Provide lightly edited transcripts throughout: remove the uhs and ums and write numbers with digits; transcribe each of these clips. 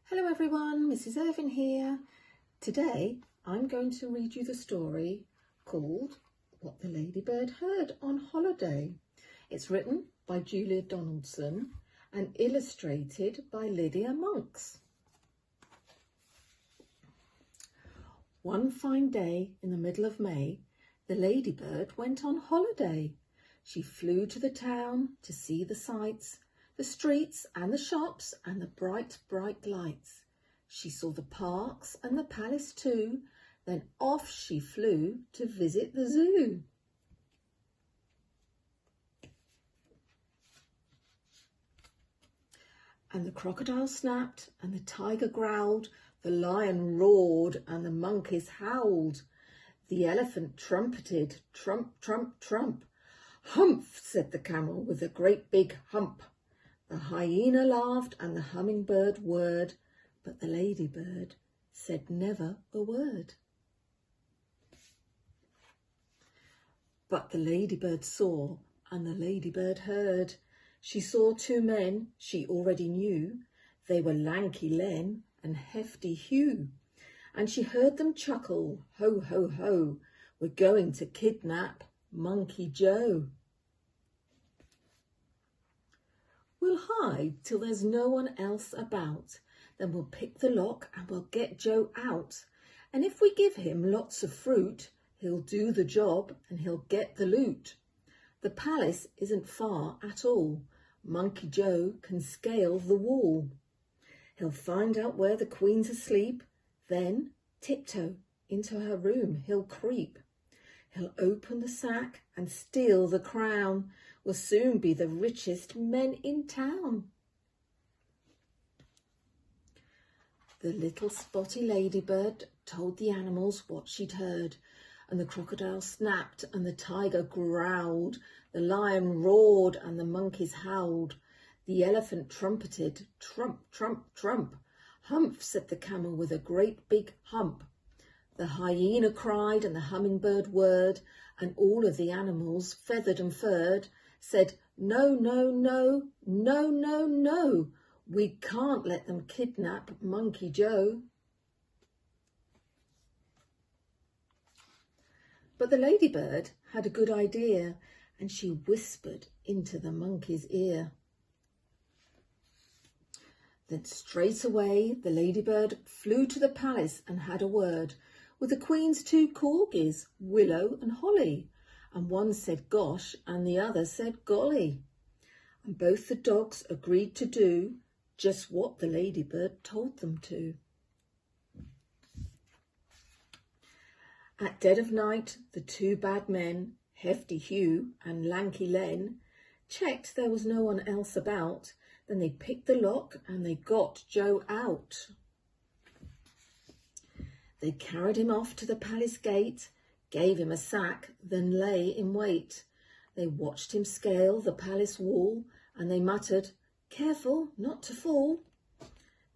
Hello everyone, Mrs Irvine here. Today I'm going to read you the story called What the Ladybird Heard on Holiday. It's written by Julia Donaldson and illustrated by Lydia Monks. One fine day in the middle of May, the Ladybird went on holiday. She flew to the town to see the sights, the streets and the shops and the bright, bright lights. She saw the parks and the palace too. Then off she flew to visit the zoo. And the crocodile snapped and the tiger growled, the lion roared and the monkeys howled. The elephant trumpeted, trump, trump, trump. Humph, said the camel with a great big hump. The hyena laughed and the hummingbird whirred, but the ladybird said never a word. But the ladybird saw and the ladybird heard. She saw two men she already knew. They were Lanky Len and Hefty Hugh. And she heard them chuckle, ho, ho, ho, we're going to kidnap Monkey Joe. We'll hide till there's no one else about. Then we'll pick the lock and we'll get Joe out. And if we give him lots of fruit, he'll do the job and he'll get the loot. The palace isn't far at all. Monkey Joe can scale the wall. He'll find out where the queen's asleep. Then, tiptoe into her room he'll creep. He'll open the sack and steal the crown. We'll soon be the richest men in town. The little spotty ladybird told the animals what she'd heard, and the crocodile snapped and the tiger growled, the lion roared and the monkeys howled. The elephant trumpeted, trump, trump, trump. Humph, said the camel with a great big hump. The hyena cried and the hummingbird whirred, and all of the animals, feathered and furred, said, no, no, no, no, no, no. We can't let them kidnap Monkey Joe. But the ladybird had a good idea, and she whispered into the monkey's ear. Then straight away the ladybird flew to the palace and had a word with the queen's two corgis, Willow and Holly, and one said gosh and the other said golly. And both the dogs agreed to do just what the ladybird told them to. At dead of night, the two bad men, Hefty Hugh and Lanky Len, checked there was no one else about. Then they picked the lock and they got Joe out. They carried him off to the palace gate, gave him a sack, then lay in wait. They watched him scale the palace wall, and they muttered, careful not to fall.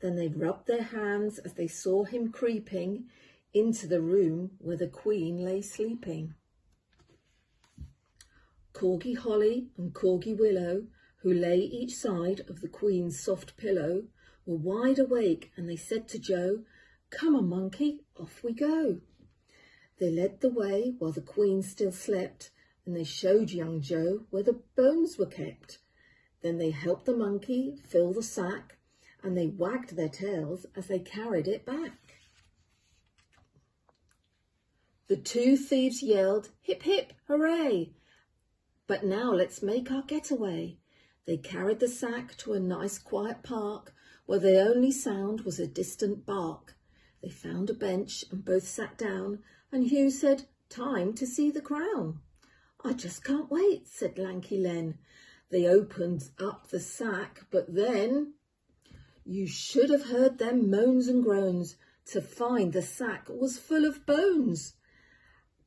Then they rubbed their hands as they saw him creeping into the room where the queen lay sleeping. Corgi Holly and Corgi Willow, who lay each side of the queen's soft pillow, were wide awake, and they said to Joe, come on, monkey, off we go. They led the way while the queen still slept, and they showed young Joe where the bones were kept. Then they helped the monkey fill the sack, and they wagged their tails as they carried it back. The two thieves yelled, hip, hip, hooray! But now let's make our getaway. They carried the sack to a nice quiet park, where the only sound was a distant bark. They found a bench and both sat down, and Hugh said, time to see the crown. I just can't wait, said Lanky Len. They opened up the sack, but then you should have heard them moans and groans to find the sack was full of bones.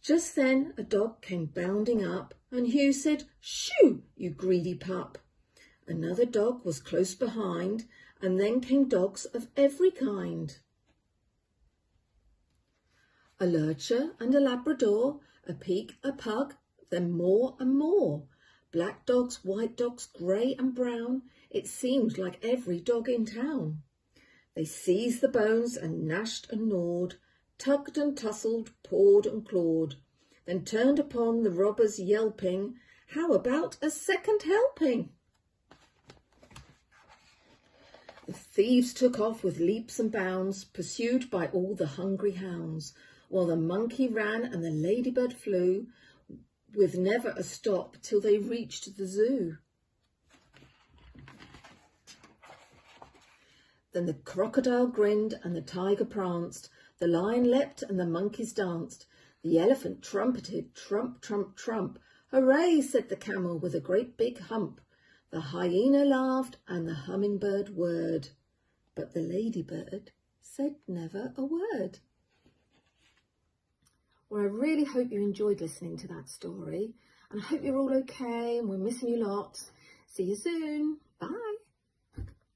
Just then a dog came bounding up, and Hugh said, shoo, you greedy pup. Another dog was close behind, and then came dogs of every kind. A lurcher and a Labrador, a pig, a pug, then more and more. Black dogs, white dogs, grey and brown, it seemed like every dog in town. They seized the bones and gnashed and gnawed, tugged and tussled, pawed and clawed, then turned upon the robbers yelping, "How about a second helping?" The thieves took off with leaps and bounds, pursued by all the hungry hounds, while the monkey ran and the ladybird flew, with never a stop till they reached the zoo. Then the crocodile grinned and the tiger pranced, the lion leapt and the monkeys danced, the elephant trumpeted, trump, trump, trump. "Hooray," said the camel with a great big hump. The hyena laughed and the hummingbird whirred, but the ladybird said never a word. Well, I really hope you enjoyed listening to that story, and I hope you're all okay and we're missing you lots. See you soon. Bye.